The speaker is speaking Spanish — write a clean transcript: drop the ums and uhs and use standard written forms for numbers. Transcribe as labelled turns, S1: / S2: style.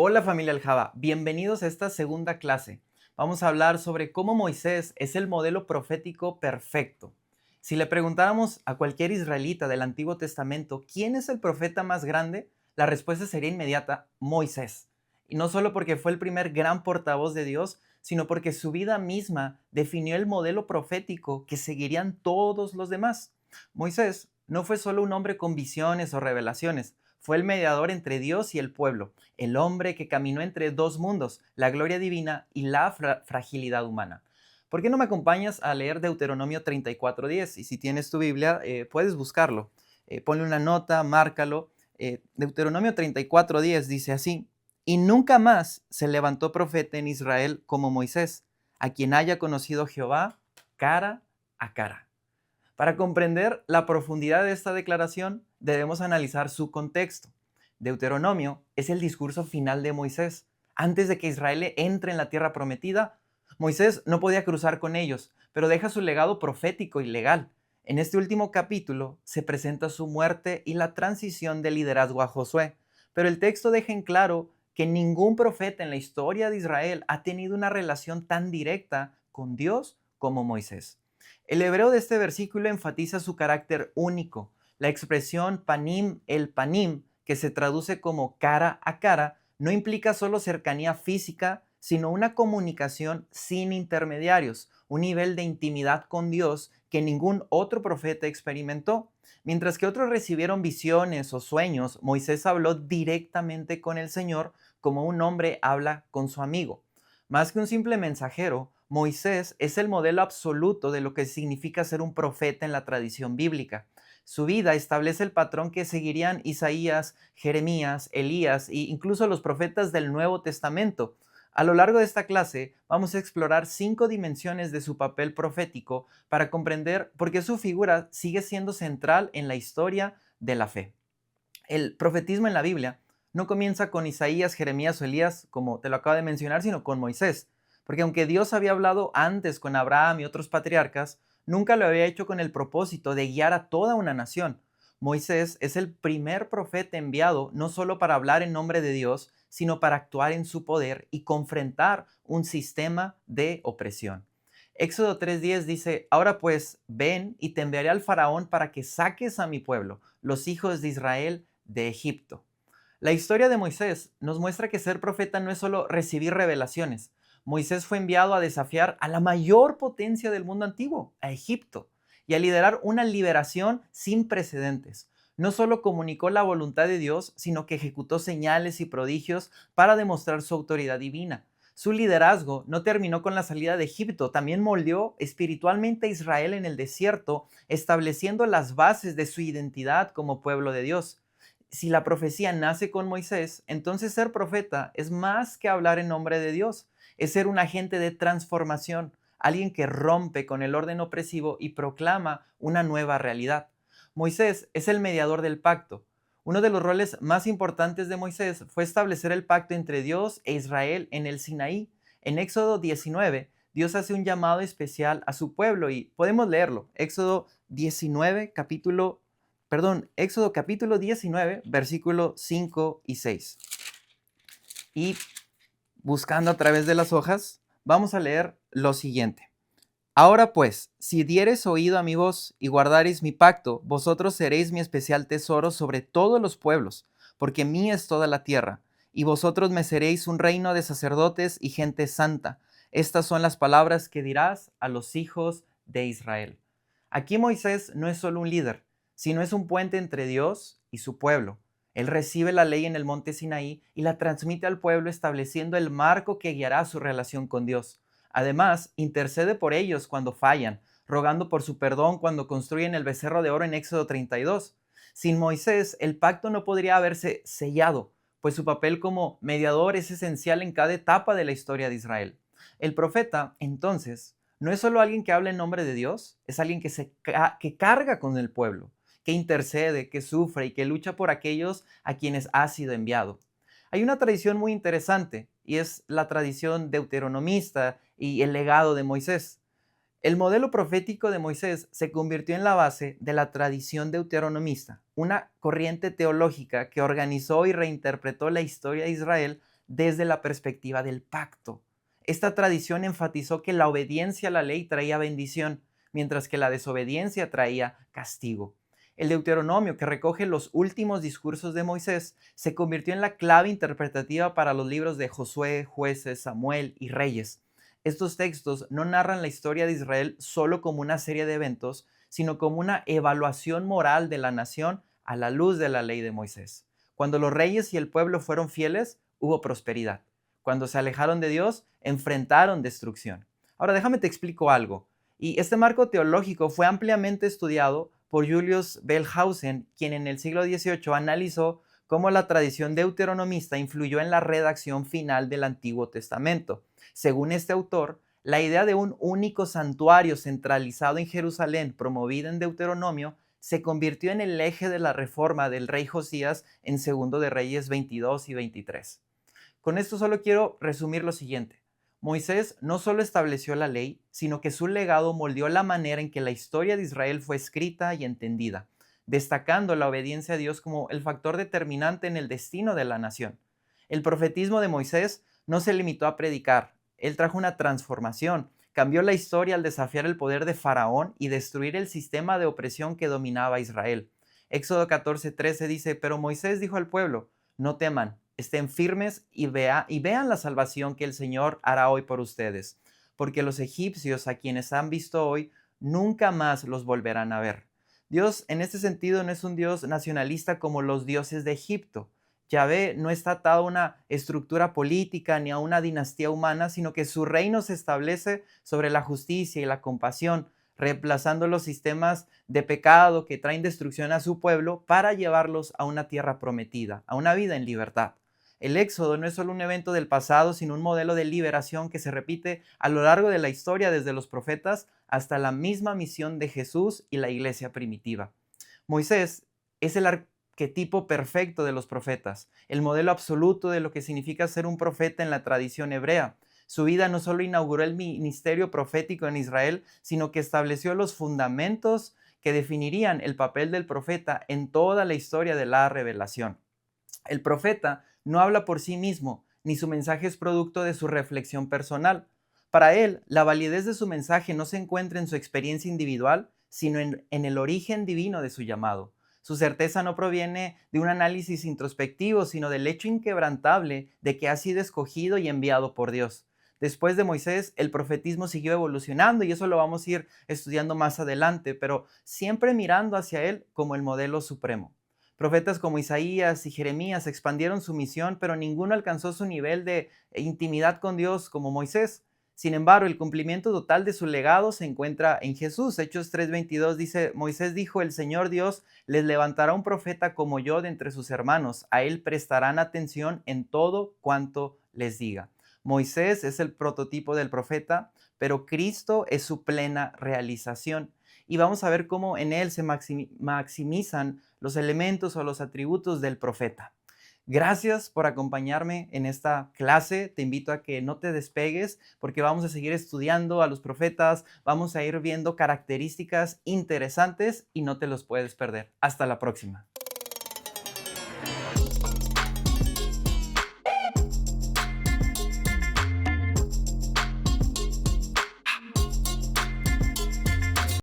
S1: Hola familia Aljaba, bienvenidos a esta segunda clase. Vamos a hablar sobre cómo Moisés es el modelo profético perfecto. Si le preguntáramos a cualquier israelita del Antiguo Testamento quién es el profeta más grande, la respuesta sería inmediata: Moisés. Y no solo porque fue el primer gran portavoz de Dios, sino porque su vida misma definió el modelo profético que seguirían todos los demás. Moisés no fue solo un hombre con visiones o revelaciones, fue el mediador entre Dios y el pueblo, el hombre que caminó entre dos mundos, la gloria divina y la fragilidad humana. ¿Por qué no me acompañas a leer Deuteronomio 34:10? Y si tienes tu Biblia, puedes buscarlo. Ponle una nota, márcalo. Deuteronomio 34:10 dice así: y nunca más se levantó profeta en Israel como Moisés, a quien haya conocido Jehová cara a cara. Para comprender la profundidad de esta declaración, debemos analizar su contexto. Deuteronomio es el discurso final de Moisés. Antes de que Israel entre en la tierra prometida, Moisés no podía cruzar con ellos, pero deja su legado profético y legal. En este último capítulo se presenta su muerte y la transición del liderazgo a Josué, pero el texto deja en claro que ningún profeta en la historia de Israel ha tenido una relación tan directa con Dios como Moisés. El hebreo de este versículo enfatiza su carácter único. La expresión panim el panim, que se traduce como cara a cara, no implica solo cercanía física, sino una comunicación sin intermediarios, un nivel de intimidad con Dios que ningún otro profeta experimentó. Mientras que otros recibieron visiones o sueños, Moisés habló directamente con el Señor como un hombre habla con su amigo. Más que un simple mensajero, Moisés es el modelo absoluto de lo que significa ser un profeta en la tradición bíblica. Su vida establece el patrón que seguirían Isaías, Jeremías, Elías e incluso los profetas del Nuevo Testamento. A lo largo de esta clase vamos a explorar 5 dimensiones de su papel profético para comprender por qué su figura sigue siendo central en la historia de la fe. El profetismo en la Biblia no comienza con Isaías, Jeremías o Elías, como te lo acabo de mencionar, sino con Moisés. Porque aunque Dios había hablado antes con Abraham y otros patriarcas, nunca lo había hecho con el propósito de guiar a toda una nación. Moisés es el primer profeta enviado no solo para hablar en nombre de Dios, sino para actuar en su poder y confrontar un sistema de opresión. Éxodo 3:10 dice: ahora pues, ven y te enviaré al faraón para que saques a mi pueblo, los hijos de Israel, de Egipto. La historia de Moisés nos muestra que ser profeta no es solo recibir revelaciones. Moisés fue enviado a desafiar a la mayor potencia del mundo antiguo, a Egipto, y a liderar una liberación sin precedentes. No solo comunicó la voluntad de Dios, sino que ejecutó señales y prodigios para demostrar su autoridad divina. Su liderazgo no terminó con la salida de Egipto, también moldeó espiritualmente a Israel en el desierto, estableciendo las bases de su identidad como pueblo de Dios. Si la profecía nace con Moisés, entonces ser profeta es más que hablar en nombre de Dios, es ser un agente de transformación, alguien que rompe con el orden opresivo y proclama una nueva realidad. Moisés es el mediador del pacto. Uno de los roles más importantes de Moisés fue establecer el pacto entre Dios e Israel en el Sinaí. En Éxodo 19, Dios hace un llamado especial a su pueblo y podemos leerlo. Éxodo capítulo 19, versículo 5 y 6. Y buscando a través de las hojas, vamos a leer lo siguiente. Ahora pues, si diereis oído a mi voz y guardareis mi pacto, vosotros seréis mi especial tesoro sobre todos los pueblos, porque mía es toda la tierra, y vosotros me seréis un reino de sacerdotes y gente santa. Estas son las palabras que dirás a los hijos de Israel. Aquí Moisés no es solo un líder, sino es un puente entre Dios y su pueblo. Él recibe la ley en el monte Sinaí y la transmite al pueblo estableciendo el marco que guiará su relación con Dios. Además, intercede por ellos cuando fallan, rogando por su perdón cuando construyen el becerro de oro en Éxodo 32. Sin Moisés, el pacto no podría haberse sellado, pues su papel como mediador es esencial en cada etapa de la historia de Israel. El profeta, entonces, no es solo alguien que habla en nombre de Dios, es alguien que carga con el pueblo, que intercede, que sufre y que lucha por aquellos a quienes ha sido enviado. Hay una tradición muy interesante y es la tradición deuteronomista y el legado de Moisés. El modelo profético de Moisés se convirtió en la base de la tradición deuteronomista, una corriente teológica que organizó y reinterpretó la historia de Israel desde la perspectiva del pacto. Esta tradición enfatizó que la obediencia a la ley traía bendición, mientras que la desobediencia traía castigo. El Deuteronomio, que recoge los últimos discursos de Moisés, se convirtió en la clave interpretativa para los libros de Josué, Jueces, Samuel y Reyes. Estos textos no narran la historia de Israel solo como una serie de eventos, sino como una evaluación moral de la nación a la luz de la ley de Moisés. Cuando los reyes y el pueblo fueron fieles, hubo prosperidad. Cuando se alejaron de Dios, enfrentaron destrucción. Ahora déjame te explico algo. Y este marco teológico fue ampliamente estudiado por Julius Wellhausen, quien en el siglo XVIII analizó cómo la tradición deuteronomista influyó en la redacción final del Antiguo Testamento. Según este autor, la idea de un único santuario centralizado en Jerusalén, promovida en Deuteronomio, se convirtió en el eje de la reforma del rey Josías en Segundo de Reyes 22 y 23. Con esto solo quiero resumir lo siguiente. Moisés no solo estableció la ley, sino que su legado moldeó la manera en que la historia de Israel fue escrita y entendida, destacando la obediencia a Dios como el factor determinante en el destino de la nación. El profetismo de Moisés no se limitó a predicar, él trajo una transformación, cambió la historia al desafiar el poder de Faraón y destruir el sistema de opresión que dominaba a Israel. Éxodo 14:13 dice, pero Moisés dijo al pueblo, no teman, estén firmes y vean la salvación que el Señor hará hoy por ustedes, porque los egipcios a quienes han visto hoy, nunca más los volverán a ver. Dios en este sentido no es un Dios nacionalista como los dioses de Egipto. Yahvé no está atado a una estructura política ni a una dinastía humana, sino que su reino se establece sobre la justicia y la compasión, reemplazando los sistemas de pecado que traen destrucción a su pueblo para llevarlos a una tierra prometida, a una vida en libertad. El Éxodo no es solo un evento del pasado, sino un modelo de liberación que se repite a lo largo de la historia desde los profetas hasta la misma misión de Jesús y la iglesia primitiva. Moisés es el arquetipo perfecto de los profetas, el modelo absoluto de lo que significa ser un profeta en la tradición hebrea. Su vida no solo inauguró el ministerio profético en Israel, sino que estableció los fundamentos que definirían el papel del profeta en toda la historia de la revelación. El profeta no habla por sí mismo, ni su mensaje es producto de su reflexión personal. Para él, la validez de su mensaje no se encuentra en su experiencia individual, sino en el origen divino de su llamado. Su certeza no proviene de un análisis introspectivo, sino del hecho inquebrantable de que ha sido escogido y enviado por Dios. Después de Moisés, el profetismo siguió evolucionando y eso lo vamos a ir estudiando más adelante, pero siempre mirando hacia él como el modelo supremo. Profetas como Isaías y Jeremías expandieron su misión, pero ninguno alcanzó su nivel de intimidad con Dios como Moisés. Sin embargo, el cumplimiento total de su legado se encuentra en Jesús. Hechos 3:22 dice, Moisés dijo, el Señor Dios les levantará un profeta como yo de entre sus hermanos. A él prestarán atención en todo cuanto les diga. Moisés es el prototipo del profeta, pero Cristo es su plena realización. Y vamos a ver cómo en él se maximizan los elementos o los atributos del profeta. Gracias por acompañarme en esta clase. Te invito a que no te despegues porque vamos a seguir estudiando a los profetas, vamos a ir viendo características interesantes y no te los puedes perder. Hasta la próxima.